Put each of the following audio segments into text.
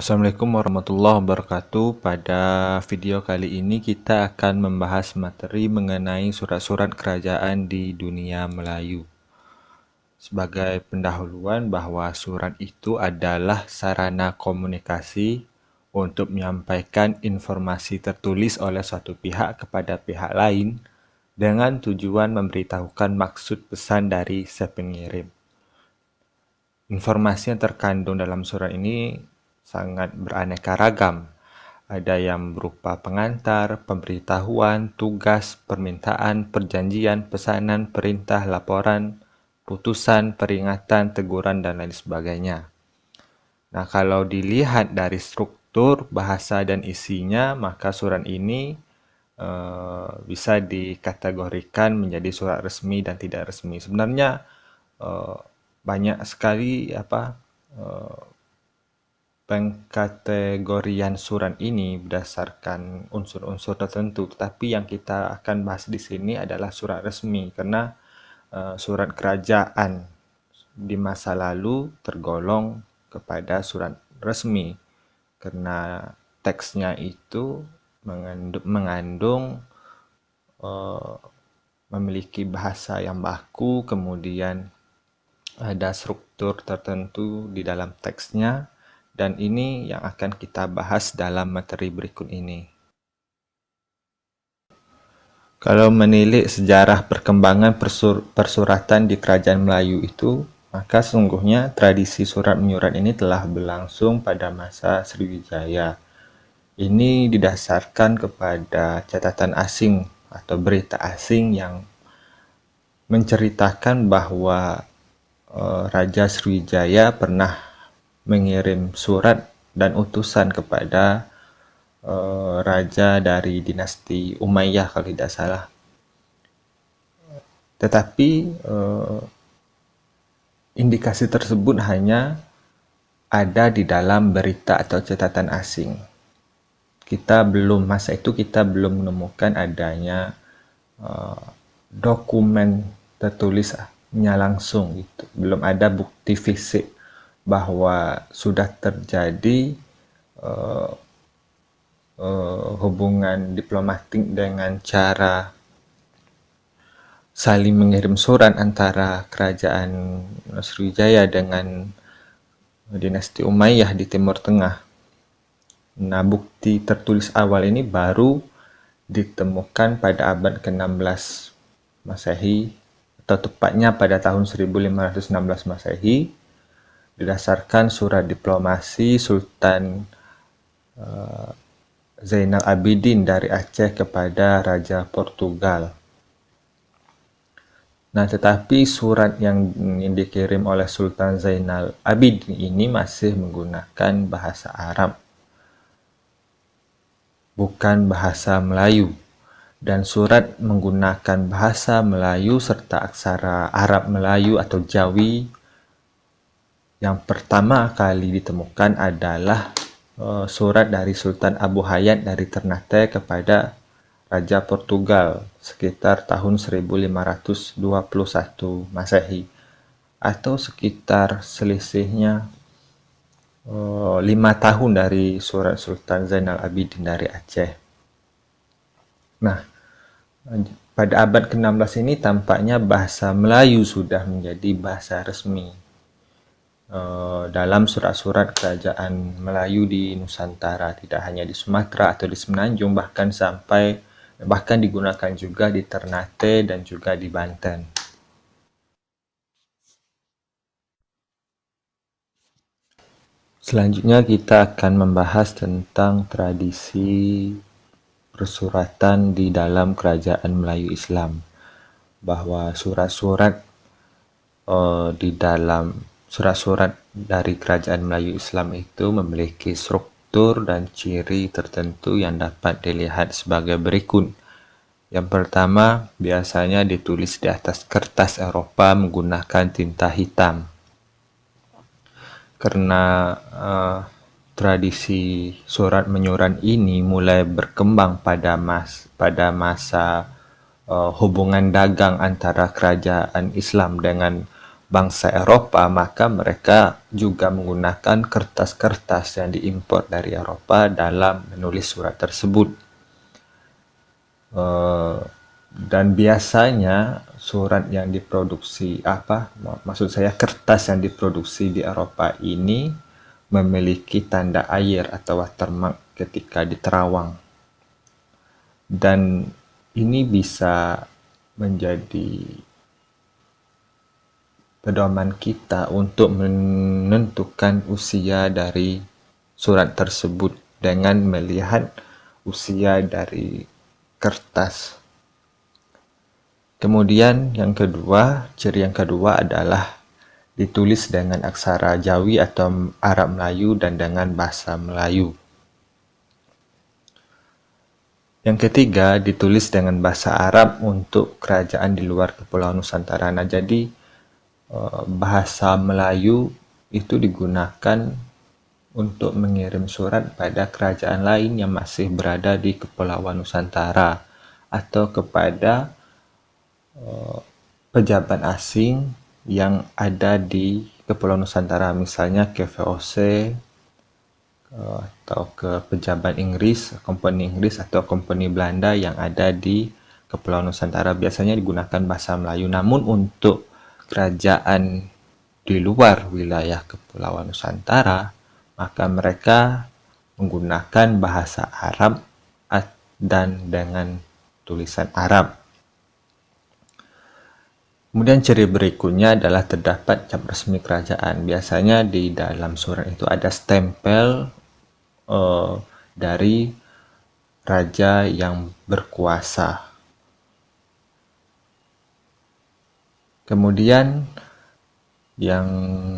Assalamualaikum warahmatullahi wabarakatuh. Pada video kali ini kita akan membahas materi mengenai surat-surat kerajaan di dunia Melayu. Sebagai pendahuluan bahwa surat itu adalah sarana komunikasi untuk menyampaikan informasi tertulis oleh suatu pihak kepada pihak lain dengan tujuan memberitahukan maksud pesan dari si pengirim. Informasi yang terkandung dalam surat ini sangat beraneka ragam. Ada yang berupa pengantar, pemberitahuan, tugas, permintaan, perjanjian, pesanan, perintah, laporan, putusan, peringatan, teguran, dan lain sebagainya. Nah, kalau dilihat dari struktur, bahasa, dan isinya, maka surat ini bisa dikategorikan menjadi surat resmi dan tidak resmi. Sebenarnya banyak sekali pengkategorian surat ini berdasarkan unsur-unsur tertentu, tetapi yang kita akan bahas di sini adalah surat resmi karena surat kerajaan di masa lalu tergolong kepada surat resmi karena teksnya itu mengandung memiliki bahasa yang baku, kemudian ada struktur tertentu di dalam teksnya, dan ini yang akan kita bahas dalam materi berikut ini. Kalau menilik sejarah perkembangan persuratan di Kerajaan Melayu itu, maka sesungguhnya tradisi surat menyurat ini telah berlangsung pada masa Sriwijaya. Ini didasarkan kepada catatan asing atau berita asing yang menceritakan bahwa Raja Sriwijaya pernah mengirim surat dan utusan kepada raja dari dinasti Umayyah kalau tidak salah. Tetapi indikasi tersebut hanya ada di dalam berita atau catatan asing. Masa itu kita belum menemukan adanya dokumen tertulisnya langsung gitu. Belum ada bukti fisik bahwa sudah terjadi hubungan diplomatik dengan cara saling mengirim surat antara kerajaan Sriwijaya dengan dinasti Umayyah di Timur Tengah. Nah, bukti tertulis awal ini baru ditemukan pada abad ke-16 Masehi, atau tepatnya pada tahun 1516 Masehi, berdasarkan surat diplomasi Sultan Zainal Abidin dari Aceh kepada Raja Portugal. Nah, tetapi surat yang dikirim oleh Sultan Zainal Abidin ini masih menggunakan bahasa Arab, bukan bahasa Melayu. Dan surat menggunakan bahasa Melayu serta aksara Arab Melayu atau Jawi yang pertama kali ditemukan adalah surat dari Sultan Abu Hayat dari Ternate kepada Raja Portugal sekitar tahun 1521 Masehi, atau sekitar selisihnya 5 tahun dari surat Sultan Zainal Abidin dari Aceh. Nah, pada abad ke-16 ini tampaknya bahasa Melayu sudah menjadi bahasa resmi dalam surat-surat kerajaan Melayu di Nusantara, tidak hanya di Sumatera atau di Semenanjung, bahkan digunakan juga di Ternate dan juga di Banten. Selanjutnya kita akan membahas tentang tradisi persuratan di dalam kerajaan Melayu Islam, bahwa surat-surat dari kerajaan Melayu Islam itu memiliki struktur dan ciri tertentu yang dapat dilihat sebagai berikut. Yang pertama, biasanya ditulis di atas kertas Eropa menggunakan tinta hitam. Karena tradisi surat menyurat ini mulai berkembang pada masa hubungan dagang antara kerajaan Islam dengan bangsa Eropa, maka mereka juga menggunakan kertas-kertas yang diimpor dari Eropa dalam menulis surat tersebut. Dan biasanya surat yang diproduksi maksud saya kertas yang diproduksi di Eropa ini memiliki tanda air atau watermark ketika diterawang. Dan ini bisa menjadi pedoman kita untuk menentukan usia dari surat tersebut dengan melihat usia dari kertas. Kemudian ciri yang kedua adalah ditulis dengan aksara Jawi atau Arab Melayu dan dengan bahasa Melayu. Yang ketiga, ditulis dengan bahasa Arab untuk kerajaan di luar Kepulauan Nusantara. Nah, jadi bahasa Melayu itu digunakan untuk mengirim surat pada kerajaan lain yang masih berada di Kepulauan Nusantara atau kepada pejabat asing yang ada di Kepulauan Nusantara, misalnya ke VOC atau ke pejabat Inggris, company Inggris atau company Belanda yang ada di Kepulauan Nusantara. Biasanya digunakan bahasa Melayu, namun untuk kerajaan di luar wilayah Kepulauan Nusantara, maka mereka menggunakan bahasa Arab dan dengan tulisan Arab. Kemudian ciri berikutnya adalah terdapat cap resmi kerajaan. Biasanya di dalam surat itu ada stempel dari raja yang berkuasa. Kemudian yang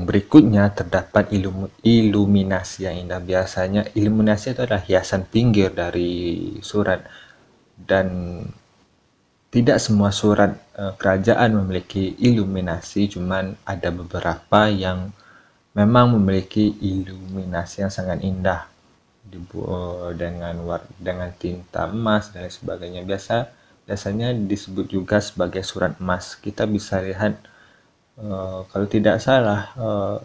berikutnya terdapat iluminasi yang indah. Biasanya iluminasi itu adalah hiasan pinggir dari surat, dan tidak semua surat kerajaan memiliki iluminasi, cuman ada beberapa yang memang memiliki iluminasi yang sangat indah dengan tinta emas dan sebagainya. Biasanya disebut juga sebagai surat emas. Kita bisa lihat kalau tidak salah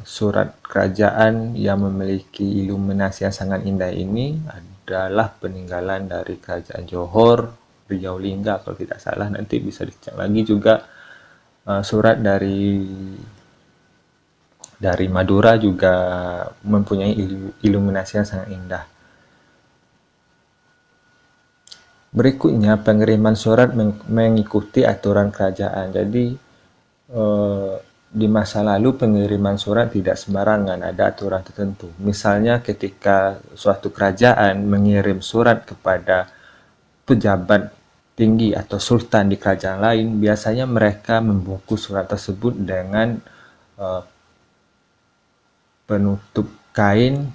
surat kerajaan yang memiliki iluminasi yang sangat indah ini adalah peninggalan dari Kerajaan Johor, Riau Lingga kalau tidak salah. Nanti bisa dicek lagi juga surat dari Madura juga mempunyai iluminasi yang sangat indah. Berikutnya, pengiriman surat mengikuti aturan kerajaan. Jadi di masa lalu pengiriman surat tidak sembarangan, ada aturan tertentu. Misalnya ketika suatu kerajaan mengirim surat kepada pejabat tinggi atau sultan di kerajaan lain, biasanya mereka membungkus surat tersebut dengan penutup kain,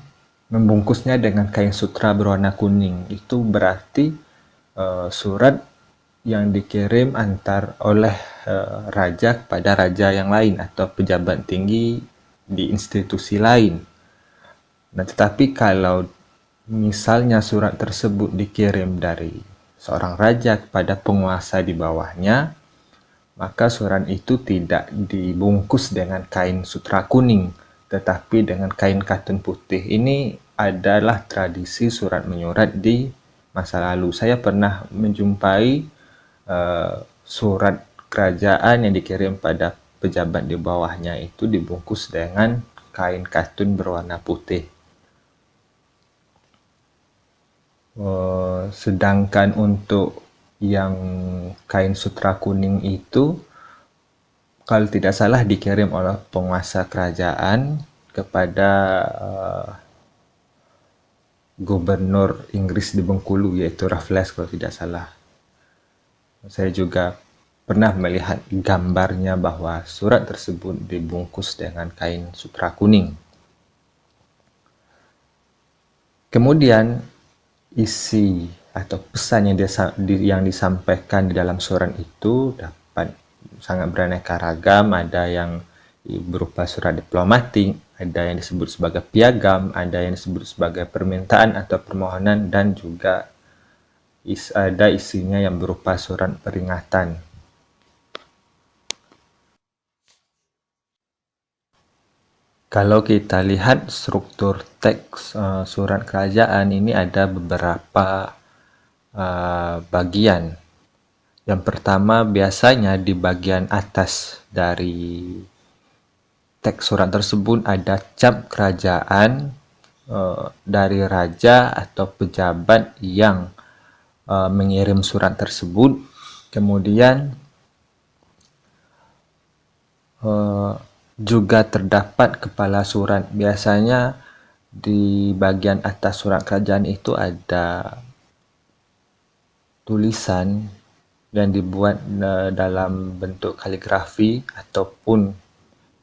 membungkusnya dengan kain sutra berwarna kuning. Itu berarti surat yang dikirim oleh raja kepada raja yang lain atau pejabat tinggi di institusi lain. Nah, tetapi kalau misalnya surat tersebut dikirim dari seorang raja kepada penguasa di bawahnya, maka surat itu tidak dibungkus dengan kain sutra kuning, tetapi dengan kain katun putih. Ini adalah tradisi surat menyurat di masa lalu. Saya pernah menjumpai surat kerajaan yang dikirim pada pejabat di bawahnya itu dibungkus dengan kain katun berwarna putih. Sedangkan untuk yang kain sutra kuning itu, kalau tidak salah dikirim oleh penguasa kerajaan kepada gubernur Inggris di Bengkulu, yaitu Raffles kalau tidak salah. Saya juga pernah melihat gambarnya bahwa surat tersebut dibungkus dengan kain sutra kuning. Kemudian isi atau pesan yang disampaikan di dalam surat itu dapat sangat beraneka ragam. Ada yang berupa surat diplomatik, ada yang disebut sebagai piagam, ada yang disebut sebagai permintaan atau permohonan, dan juga ada isinya yang berupa surat peringatan. Kalau kita lihat struktur teks surat kerajaan ini ada beberapa bagian. Yang pertama biasanya di bagian atas dari teks surat tersebut ada cap kerajaan dari raja atau pejabat yang mengirim surat tersebut. Kemudian juga terdapat kepala surat. Biasanya di bagian atas surat kerajaan itu ada tulisan yang dibuat dalam bentuk kaligrafi ataupun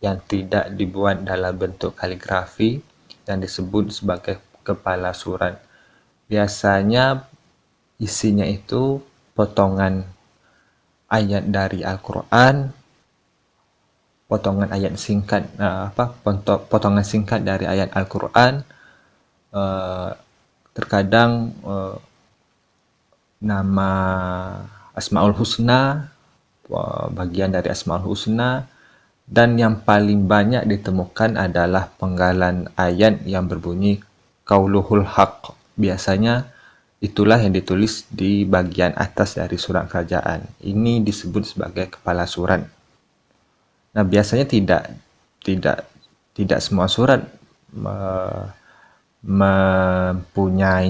yang tidak dibuat dalam bentuk kaligrafi yang disebut sebagai kepala surat. Biasanya isinya itu potongan ayat dari Al-Quran, potongan ayat singkat potongan singkat dari ayat Al-Quran, terkadang nama Asmaul Husna, bagian dari Asmaul Husna, dan yang paling banyak ditemukan adalah penggalan ayat yang berbunyi Qauluhul Haq. Biasanya itulah yang ditulis di bagian atas dari surat kerajaan. Ini disebut sebagai kepala surat. Nah, biasanya tidak semua surat mempunyai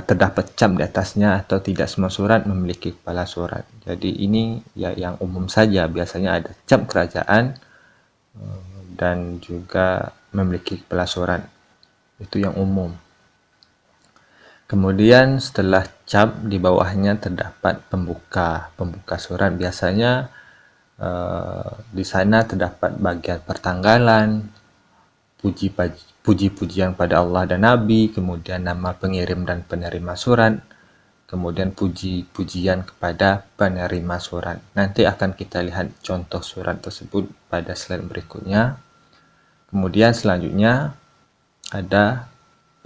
terdapat cap di atasnya, atau tidak semua surat memiliki kepala surat. Jadi ini ya yang umum saja, biasanya ada cap kerajaan dan juga memiliki kepala surat. Itu yang umum. Kemudian setelah cap, di bawahnya terdapat pembuka surat. Biasanya di sana terdapat bagian pertanggalan, puji-pujian pada Allah dan Nabi, kemudian nama pengirim dan penerima surat, kemudian puji-pujian kepada penerima surat. Nanti akan kita lihat contoh surat tersebut pada slide berikutnya. Kemudian selanjutnya ada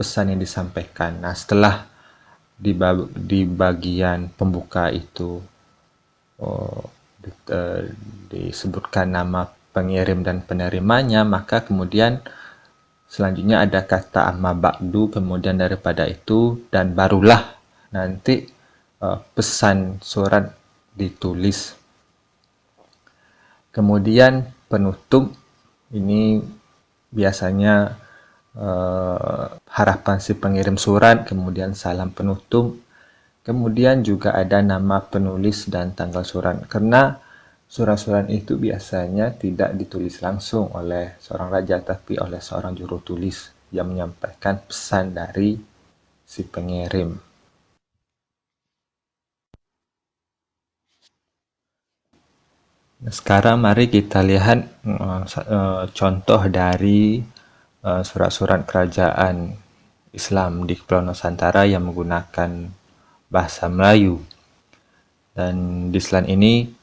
pesan yang disampaikan. Nah, setelah di bagian pembuka itu disebutkan nama pengirim dan penerimanya, maka kemudian selanjutnya ada kata amma ba'du, kemudian daripada itu, dan barulah nanti pesan surat ditulis. Kemudian penutup, ini biasanya harapan si pengirim surat, kemudian salam penutup, kemudian juga ada nama penulis dan tanggal surat. Karena surat-surat itu biasanya tidak ditulis langsung oleh seorang raja, tapi oleh seorang juru tulis yang menyampaikan pesan dari si pengirim. Sekarang mari kita lihat contoh dari surat-surat kerajaan Islam di Kepulauan Nusantara yang menggunakan bahasa Melayu. Dan di slide ini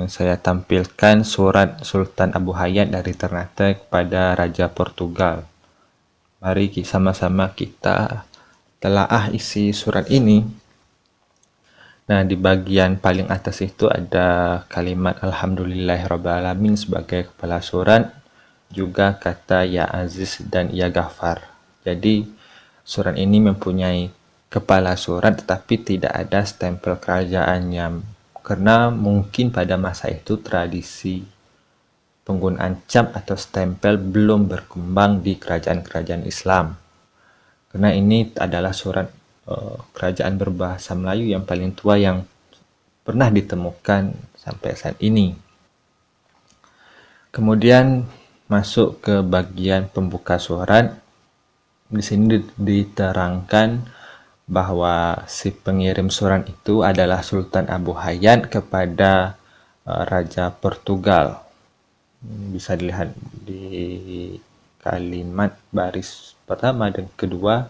saya tampilkan surat Sultan Abu Hayat dari Ternate kepada Raja Portugal. Mari sama-sama kita telaah isi surat ini. Nah, di bagian paling atas itu ada kalimat Alhamdulillahirrabbilalamin sebagai kepala surat, juga kata Ya Aziz dan Ya Ghaffar. Jadi surat ini mempunyai kepala surat tetapi tidak ada stempel kerajaannya, karena mungkin pada masa itu tradisi penggunaan cap atau stempel belum berkembang di kerajaan-kerajaan Islam. Karena ini adalah surat kerajaan berbahasa Melayu yang paling tua yang pernah ditemukan sampai saat ini. Kemudian masuk ke bagian pembuka surat. Di sini diterangkan bahwa si pengirim surat itu adalah Sultan Abu Hayat kepada Raja Portugal. Bisa dilihat di kalimat baris pertama dan kedua.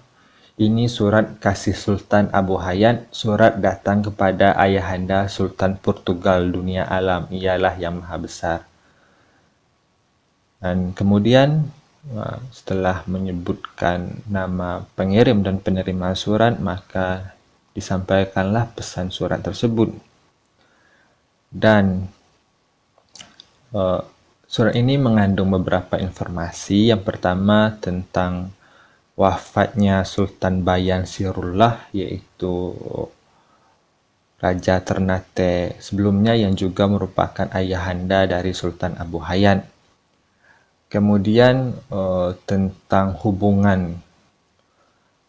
Ini surat kasih Sultan Abu Hayat, surat datang kepada ayahanda Sultan Portugal dunia alam, ialah yang maha besar. Dan kemudian setelah menyebutkan nama pengirim dan penerima surat, maka disampaikanlah pesan surat tersebut. Dan Surat ini mengandung beberapa informasi. Yang pertama tentang wafatnya Sultan Bayan Sirullah, yaitu Raja Ternate sebelumnya yang juga merupakan ayahanda dari Sultan Abu Hayat. Kemudian tentang hubungan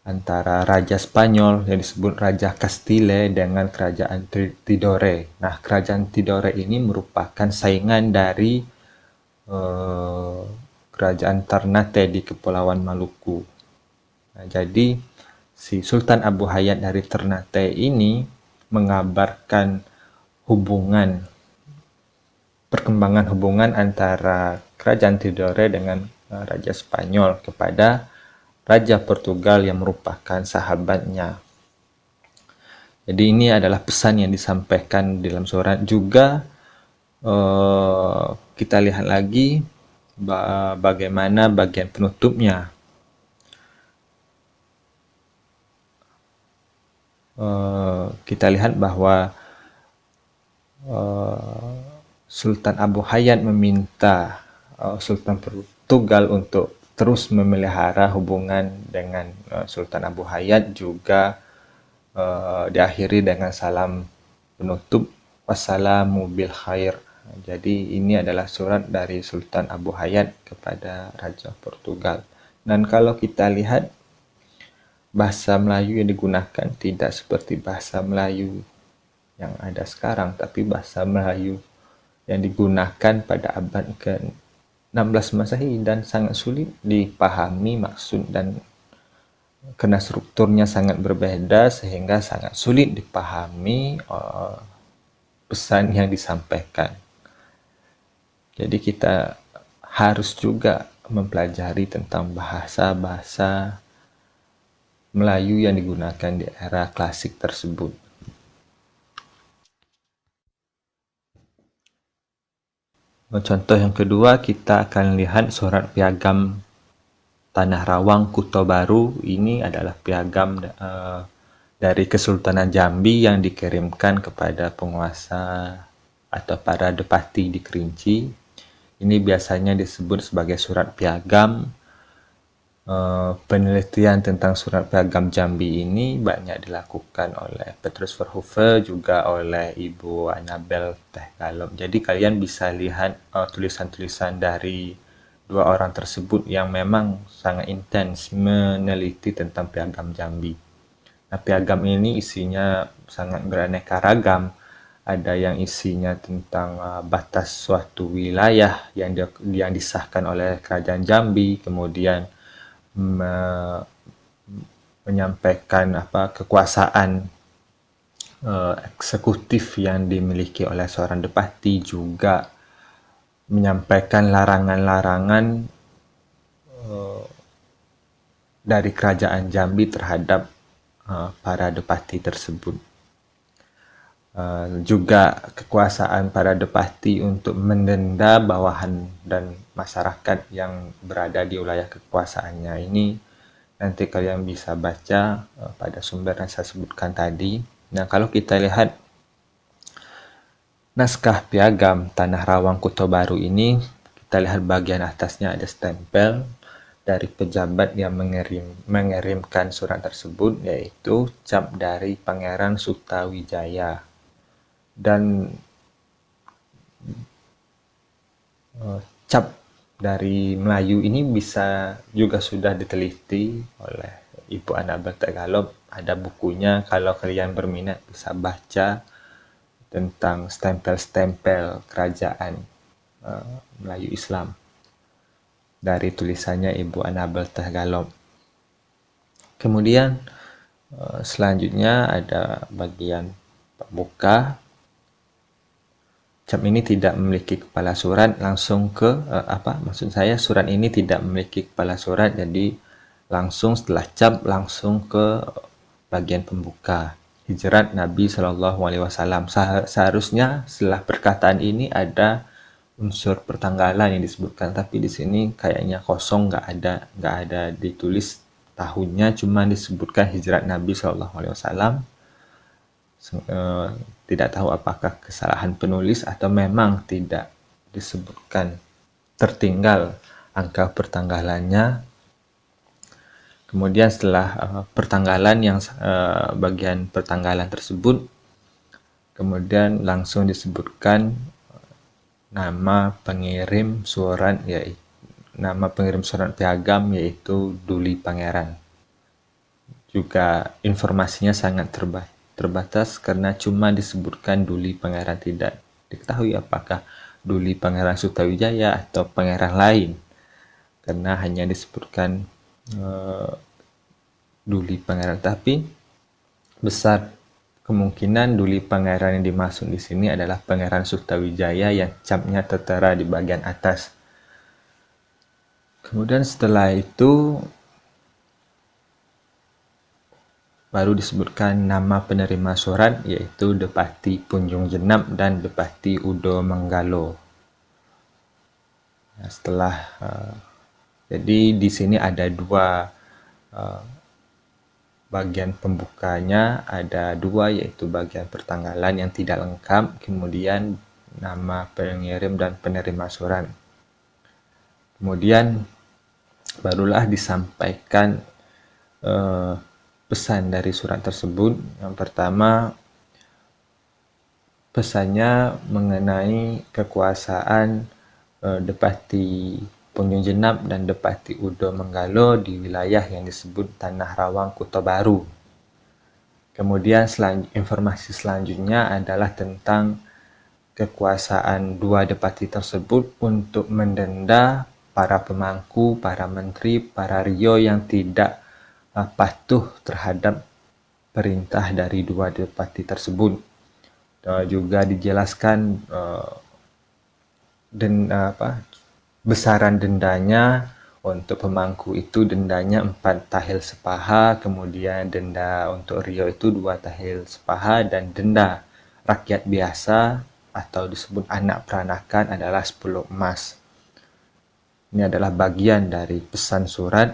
antara Raja Spanyol yang disebut Raja Castile dengan Kerajaan Tidore. Nah, Kerajaan Tidore ini merupakan saingan dari Kerajaan Ternate di Kepulauan Maluku. Nah, jadi si Sultan Abu Hayat dari Ternate ini mengabarkan perkembangan hubungan antara Kerajaan Tidore dengan Raja Spanyol kepada Raja Portugal yang merupakan sahabatnya. Jadi ini adalah pesan yang disampaikan dalam surat. Juga kita lihat lagi bagaimana bagian penutupnya. Kita lihat bahwa Sultan Abu Hayat meminta Sultan Portugal untuk terus memelihara hubungan dengan Sultan Abu Hayat, juga diakhiri dengan salam penutup, wassalamu bil khair. Jadi ini adalah surat dari Sultan Abu Hayat kepada Raja Portugal. Dan kalau kita lihat bahasa Melayu yang digunakan tidak seperti bahasa Melayu yang ada sekarang, tapi bahasa Melayu yang digunakan pada abad ke-16 Masehi dan sangat sulit dipahami maksud, dan karena strukturnya sangat berbeda sehingga sangat sulit dipahami pesan yang disampaikan. Jadi kita harus juga mempelajari tentang bahasa-bahasa Melayu yang digunakan di era klasik tersebut. Contoh yang kedua, kita akan lihat surat piagam Tanah Rawang Kuto Baru. Ini adalah piagam dari Kesultanan Jambi yang dikirimkan kepada penguasa atau para adipati di Kerinci. Ini biasanya disebut sebagai surat piagam. Penelitian tentang surat piagam Jambi ini banyak dilakukan oleh Petrus Verhoeven, juga oleh Ibu Annabel Teh-Gallop. Jadi kalian bisa lihat tulisan-tulisan dari dua orang tersebut yang memang sangat intens meneliti tentang piagam Jambi. Nah, piagam ini isinya sangat beraneka ragam. Ada yang isinya tentang batas suatu wilayah yang disahkan oleh Kerajaan Jambi, kemudian menyampaikan kekuasaan eksekutif yang dimiliki oleh seorang depati, juga menyampaikan larangan-larangan dari Kerajaan Jambi terhadap para depati tersebut. Juga kekuasaan para depati untuk mendenda bawahan dan masyarakat yang berada di wilayah kekuasaannya. Ini nanti kalian bisa baca pada sumber yang saya sebutkan tadi. Nah, kalau kita lihat naskah piagam Tanah Rawang Kuto Baru ini, kita lihat bagian atasnya ada stempel dari pejabat yang mengirimkan surat tersebut, yaitu cap dari Pangeran Sutawijaya. Dan cap dari Melayu ini bisa juga sudah diteliti oleh Ibu Annabel Teh-Gallop. Ada bukunya, kalau kalian berminat bisa baca tentang stempel-stempel kerajaan Melayu Islam dari tulisannya Ibu Annabel Teh-Gallop. Kemudian selanjutnya ada bagian pembuka. Cap ini tidak memiliki kepala surat langsung ke surat ini tidak memiliki kepala surat, jadi langsung setelah cap langsung ke bagian pembuka. Hijrat Nabi SAW. Seharusnya setelah perkataan ini ada unsur pertanggalan yang disebutkan, tapi di sini kayaknya kosong, nggak ada ditulis tahunnya, cuma disebutkan hijrat Nabi SAW. Tidak tahu apakah kesalahan penulis atau memang tidak disebutkan tertinggal angka pertanggalannya. Kemudian setelah pertanggalan yang bagian pertanggalan tersebut, kemudian langsung disebutkan nama pengirim surat, yaitu nama pengirim surat piagam, yaitu Duli Pangeran. Juga informasinya sangat terbatas karena cuma disebutkan Duli Pangeran, tidak diketahui apakah Duli Pangeran Sutawijaya atau pangeran lain, karena hanya disebutkan Duli Pangeran. Tapi besar kemungkinan Duli Pangeran yang dimaksud di sini adalah Pangeran Sutawijaya yang capnya tertera di bagian atas. Kemudian setelah itu baru disebutkan nama penerima surat, yaitu Depati Punjung Jenab dan Depati Udo Menggalo. Jadi di sini ada dua bagian pembukanya, ada dua, yaitu bagian pertanggalan yang tidak lengkap, kemudian nama pengirim dan penerima surat. Kemudian barulah disampaikan pesan dari surat tersebut. Yang pertama, pesannya mengenai kekuasaan Depati Punjung Jenab dan Depati Udo Menggalo di wilayah yang disebut Tanah Rawang Kuta Baru. Kemudian informasi selanjutnya adalah tentang kekuasaan dua depati tersebut untuk mendenda para pemangku, para menteri, para rio yang tidak patuh terhadap perintah dari dua depati tersebut. Juga dijelaskan besaran dendanya. Untuk pemangku itu dendanya 4 tahil sepaha, kemudian denda untuk rio itu 2 tahil sepaha, dan denda rakyat biasa atau disebut anak peranakan adalah 10 emas. Ini adalah bagian dari pesan surat.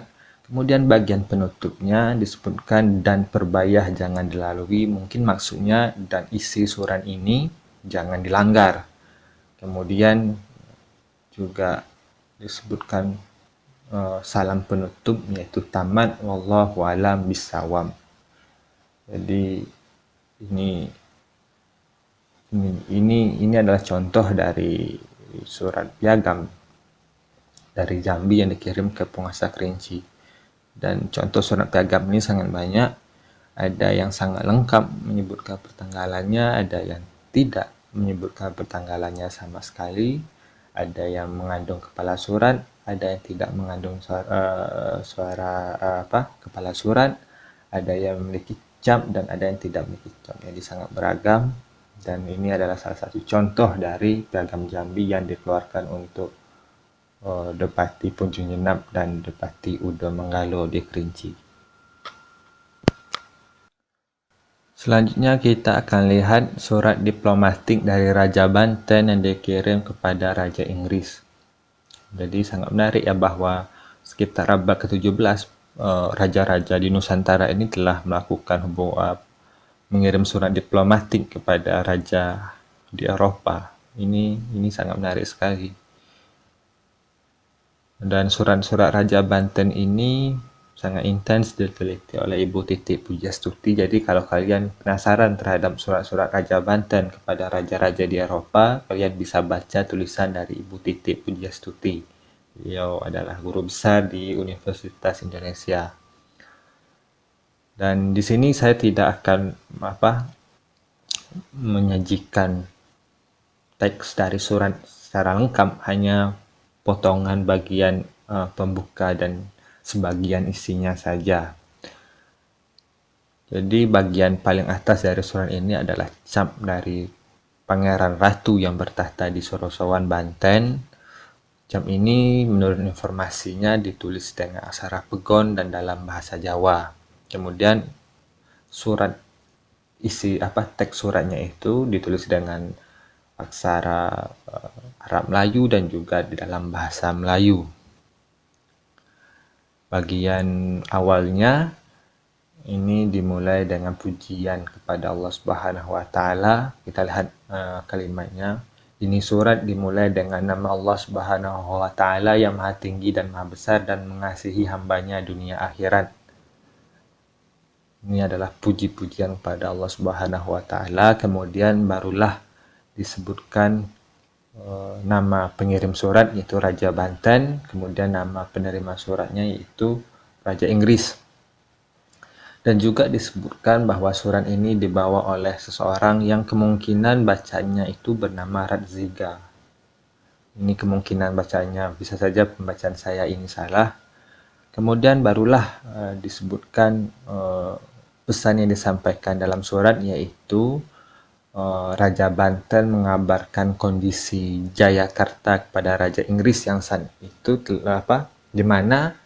Kemudian bagian penutupnya disebutkan dan perbayah jangan dilalui. Mungkin maksudnya dan isi surat ini jangan dilanggar. Kemudian juga disebutkan salam penutup, yaitu tamat wallahu alam bisawab. Jadi ini adalah contoh dari surat piagam dari Jambi yang dikirim ke penguasa Kerinci. Dan contoh surat piagam ini sangat banyak. Ada yang sangat lengkap menyebutkan pertanggalannya, ada yang tidak menyebutkan pertanggalannya sama sekali, ada yang mengandung kepala surat, ada yang tidak mengandung kepala surat, ada yang memiliki cap dan ada yang tidak memiliki cap. Jadi sangat beragam, dan ini adalah salah satu contoh dari piagam Jambi yang dikeluarkan untuk Depati Punjung Jenab dan Depati Udo Menggalo di Kerinci. Selanjutnya kita akan lihat surat diplomatik dari Raja Banten yang dikirim kepada Raja Inggris. Jadi sangat menarik ya, bahwa sekitar abad ke-17 raja-raja di Nusantara ini telah melakukan mengirim surat diplomatik kepada raja di Eropa. Ini sangat menarik sekali. Dan surat-surat Raja Banten ini sangat intens diteliti oleh Ibu Titik Pujastuti. Jadi kalau kalian penasaran terhadap surat-surat Raja Banten kepada raja-raja di Eropa, kalian bisa baca tulisan dari Ibu Titik Pujastuti. Beliau adalah guru besar di Universitas Indonesia. Dan di sini saya tidak akan menyajikan teks dari surat secara lengkap, hanya potongan bagian pembuka dan sebagian isinya saja. Jadi bagian paling atas dari surat ini adalah cap dari Pangeran Ratu yang bertahta di Sorsowan, Banten. Cap ini menurut informasinya ditulis dengan aksara Pegon dan dalam bahasa Jawa. Kemudian teks suratnya itu ditulis dengan aksara Arab Melayu dan juga di dalam bahasa Melayu. Bagian awalnya ini dimulai dengan pujian kepada Allah Subhanahu wa taala. Kita lihat kalimatnya. Ini surat dimulai dengan nama Allah Subhanahu wa Ta'ala yang Maha Tinggi dan Maha Besar dan mengasihi hambanya dunia akhirat. Ini adalah puji-pujian pada Allah Subhanahu wa Ta'ala. Kemudian barulah disebutkan nama pengirim surat yaitu Raja Banten, kemudian nama penerima suratnya yaitu Raja Inggris. Dan juga disebutkan bahwa surat ini dibawa oleh seseorang yang kemungkinan bacanya itu bernama Radziga. Ini kemungkinan bacanya, bisa saja pembacaan saya ini salah. Kemudian barulah disebutkan pesan yang disampaikan dalam surat yaitu Raja Banten mengabarkan kondisi Jayakarta kepada Raja Inggris yang saat itu di mana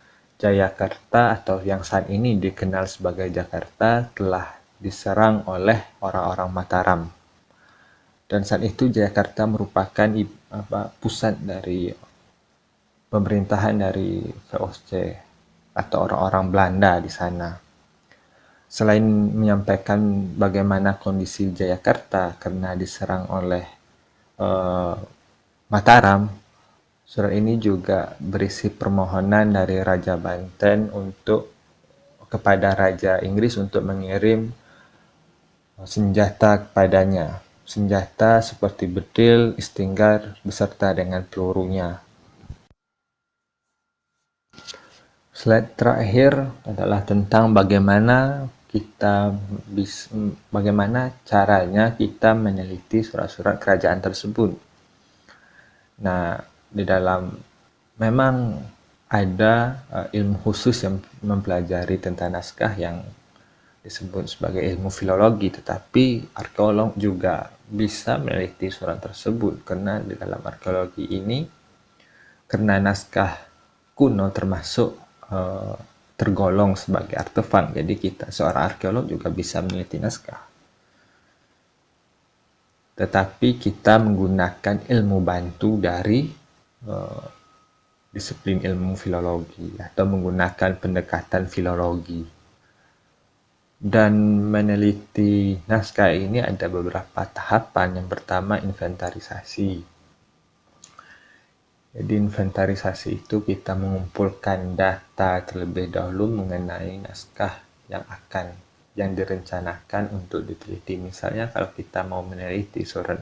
Jayakarta atau yang saat ini dikenal sebagai Jakarta telah diserang oleh orang-orang Mataram. Dan saat itu Jayakarta merupakan pusat dari pemerintahan dari VOC atau orang-orang Belanda di sana. Selain menyampaikan bagaimana kondisi Jayakarta karena diserang oleh Mataram, surat ini juga berisi permohonan dari Raja Banten kepada Raja Inggris untuk mengirim senjata kepadanya. Senjata seperti bedil, istinggar, beserta dengan pelurunya. Slide terakhir adalah tentang bagaimana caranya kita meneliti surat-surat kerajaan tersebut. Nah, memang ada ilmu khusus yang mempelajari tentang naskah yang disebut sebagai ilmu filologi, tetapi arkeolog juga bisa meneliti surat tersebut karena di dalam arkeologi ini, karena naskah kuno termasuk tergolong sebagai artefak, jadi seorang arkeolog juga bisa meneliti naskah. Tetapi kita menggunakan ilmu bantu dari disiplin ilmu filologi atau menggunakan pendekatan filologi. Dan meneliti naskah ini ada beberapa tahapan. Yang pertama, inventarisasi. Jadi inventarisasi itu kita mengumpulkan data terlebih dahulu mengenai naskah yang direncanakan untuk diteliti. Misalnya kalau kita mau meneliti surat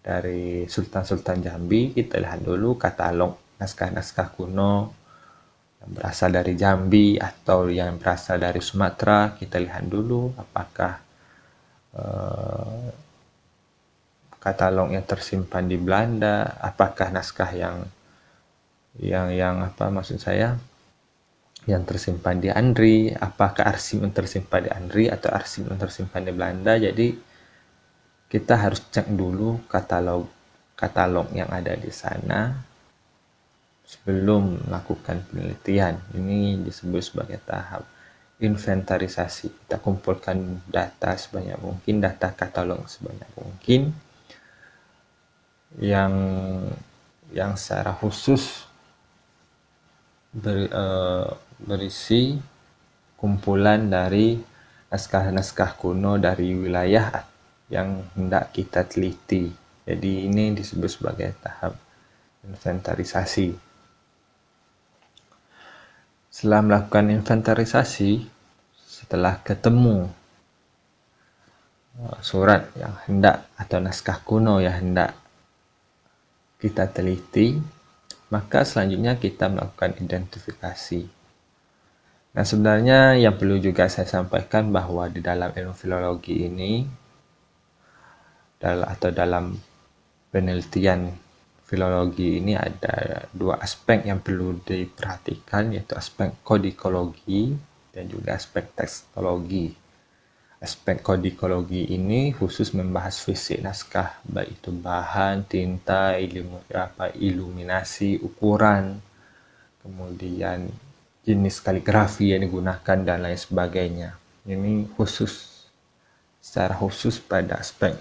dari Sultan Jambi, kita lihat dulu katalog naskah-naskah kuno yang berasal dari Jambi atau yang berasal dari Sumatera. Kita lihat dulu apakah katalog yang tersimpan di Belanda, apakah naskah yang tersimpan di Andri, apakah arsip yang tersimpan di Andri atau arsip yang tersimpan di Belanda. Jadi kita harus cek dulu katalog yang ada di sana sebelum melakukan penelitian. Ini disebut sebagai tahap inventarisasi. Kita kumpulkan data sebanyak mungkin, data katalog sebanyak mungkin yang secara khusus berisi kumpulan dari naskah-naskah kuno dari wilayah yang hendak kita teliti. Jadi ini disebut sebagai tahap inventarisasi. Setelah melakukan inventarisasi, setelah ketemu surat yang hendak atau naskah kuno yang hendak kita teliti, maka selanjutnya kita melakukan identifikasi. Nah, sebenarnya yang perlu juga saya sampaikan bahwa di dalam ilmu filologi ini atau dalam penelitian filologi ini ada dua aspek yang perlu diperhatikan, yaitu aspek kodikologi dan juga aspek tekstologi. Aspek kodikologi ini khusus membahas fisik naskah, baik itu bahan, tinta, iluminasi, ukuran, kemudian jenis kaligrafi yang digunakan dan lain sebagainya. Ini secara khusus pada aspek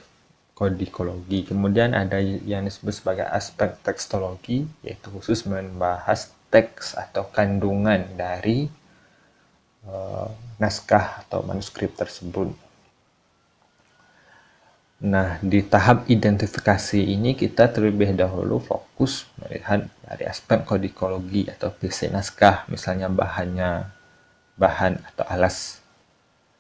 kodikologi. Kemudian ada yang disebut sebagai aspek tekstologi, yaitu khusus membahas teks atau kandungan dari naskah atau manuskrip tersebut. Nah, di tahap identifikasi ini kita terlebih dahulu fokus melihat dari aspek kodikologi atau fisik naskah, misalnya bahan atau alas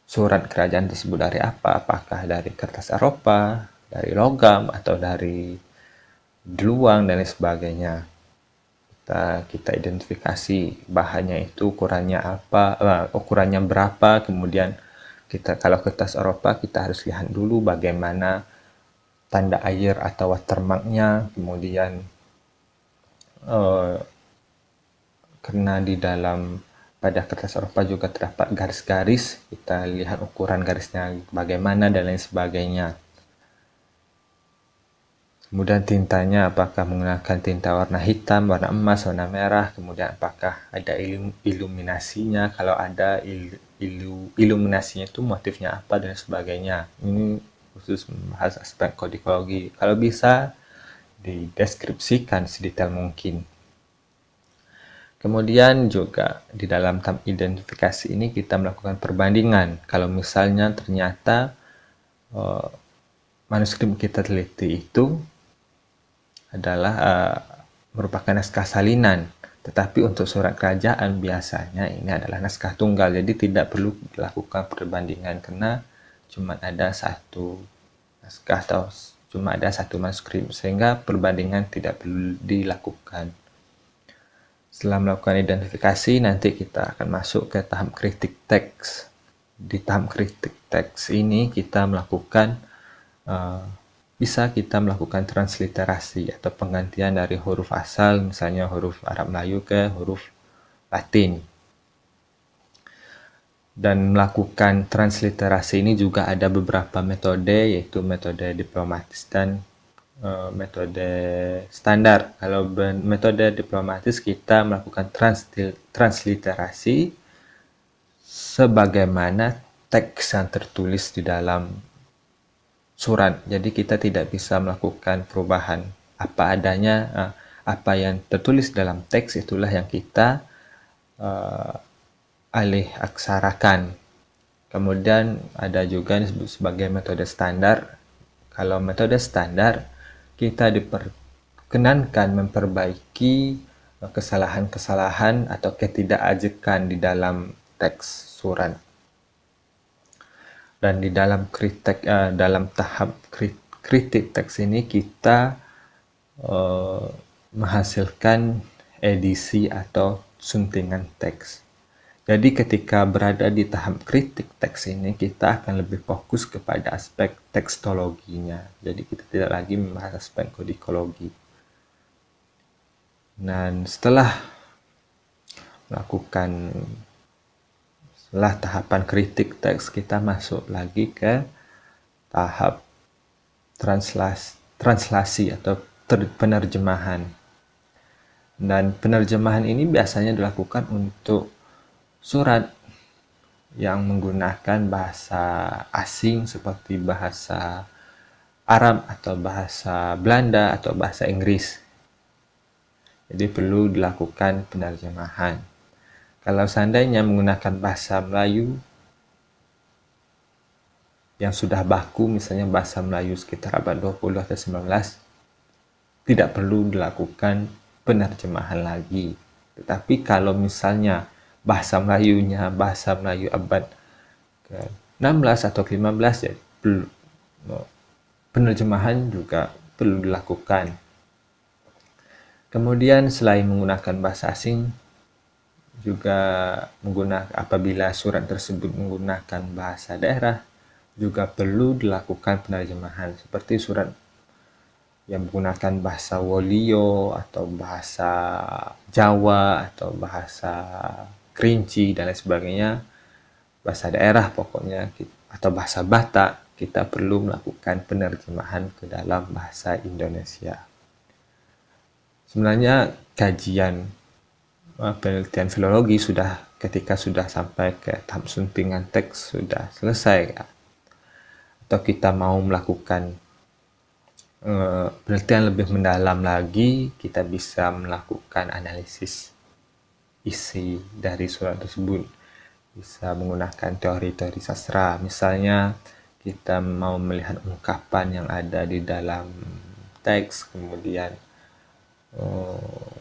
surat kerajaan tersebut dari apa, apakah dari kertas Eropa, dari logam, atau dari beluang, dan lain sebagainya. Kita identifikasi bahannya itu ukurannya apa, ukurannya berapa, kemudian kalau kertas Eropa kita harus lihat dulu bagaimana tanda air atau watermarknya, kemudian karena di dalam pada kertas Eropa juga terdapat garis-garis, kita lihat ukuran garisnya bagaimana dan lain sebagainya. Kemudian tintanya, apakah menggunakan tinta warna hitam, warna emas, warna merah, kemudian apakah ada iluminasinya, kalau ada iluminasinya itu motifnya apa dan sebagainya. Ini khusus membahas aspek kodikologi. Kalau bisa dideskripsikan sedetail mungkin. Kemudian juga di dalam tahap identifikasi ini kita melakukan perbandingan. Kalau misalnya ternyata manuskrip kita teliti itu adalah merupakan naskah salinan, tetapi untuk surat kerajaan biasanya ini adalah naskah tunggal, jadi tidak perlu dilakukan perbandingan karena cuma ada satu naskah atau cuma ada satu manuskrip, sehingga perbandingan tidak perlu dilakukan. Setelah melakukan identifikasi, nanti kita akan masuk ke tahap kritik teks. Di tahap kritik teks ini kita melakukan bisa kita melakukan transliterasi atau penggantian dari huruf asal, misalnya huruf Arab Melayu ke huruf Latin. Dan melakukan transliterasi ini juga ada beberapa metode, yaitu metode diplomatis dan metode standar. Kalau metode diplomatis kita melakukan transliterasi sebagaimana teks yang tertulis di dalam surat. Jadi kita tidak bisa melakukan perubahan apa adanya, apa yang tertulis dalam teks itulah yang kita alih aksarakan. Kemudian ada juga disebut sebagai metode standar. Kalau metode standar kita diperkenankan memperbaiki kesalahan-kesalahan atau ketidakajekan di dalam teks surat. Dan di dalam dalam tahap kritik teks ini kita menghasilkan edisi atau suntingan teks. Jadi ketika berada di tahap kritik teks ini kita akan lebih fokus kepada aspek tekstologinya. Jadi kita tidak lagi membahas aspek kodikologi. Dan setelah tahapan kritik teks, kita masuk lagi ke tahap translasi atau penerjemahan. Dan penerjemahan ini biasanya dilakukan untuk surat yang menggunakan bahasa asing seperti bahasa Arab atau bahasa Belanda atau bahasa Inggris. Jadi perlu dilakukan penerjemahan. Kalau seandainya menggunakan bahasa Melayu yang sudah baku, misalnya bahasa Melayu sekitar abad 20 atau 19, tidak perlu dilakukan penerjemahan lagi. Tetapi kalau misalnya bahasa Melayunya bahasa Melayu abad ke-16 atau ke-15, ya penerjemahan juga perlu dilakukan. Kemudian selain menggunakan bahasa asing, juga apabila surat tersebut menggunakan bahasa daerah, juga perlu dilakukan penerjemahan seperti surat yang menggunakan bahasa Wolio atau bahasa Jawa atau bahasa Kerinci dan lain sebagainya, bahasa daerah pokoknya, atau bahasa Batak, kita perlu melakukan penerjemahan ke dalam bahasa Indonesia. Sebenarnya kajian penelitian filologi ketika sudah sampai ke tahap suntingan teks sudah selesai, atau kita mau melakukan penelitian lebih mendalam lagi, kita bisa melakukan analisis isi dari surat tersebut, bisa menggunakan teori-teori sastra. Misalnya kita mau melihat ungkapan yang ada di dalam teks, kemudian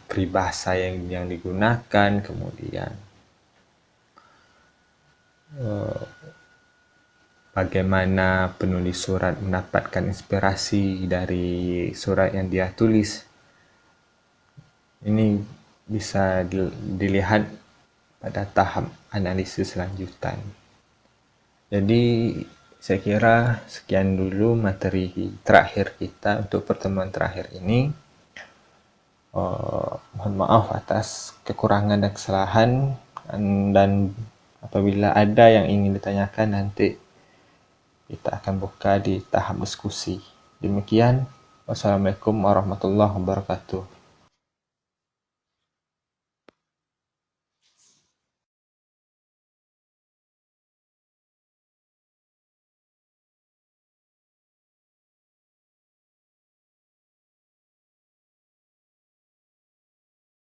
peribahasa yang digunakan, kemudian bagaimana penulis surat mendapatkan inspirasi dari surat yang dia tulis. Ini bisa dilihat pada tahap analisis lanjutan. Jadi saya kira sekian dulu materi terakhir kita untuk pertemuan terakhir ini. Mohon maaf atas kekurangan dan kesalahan, dan apabila ada yang ingin ditanyakan nanti kita akan buka di tahap diskusi. Demikian, wassalamualaikum warahmatullahi wabarakatuh.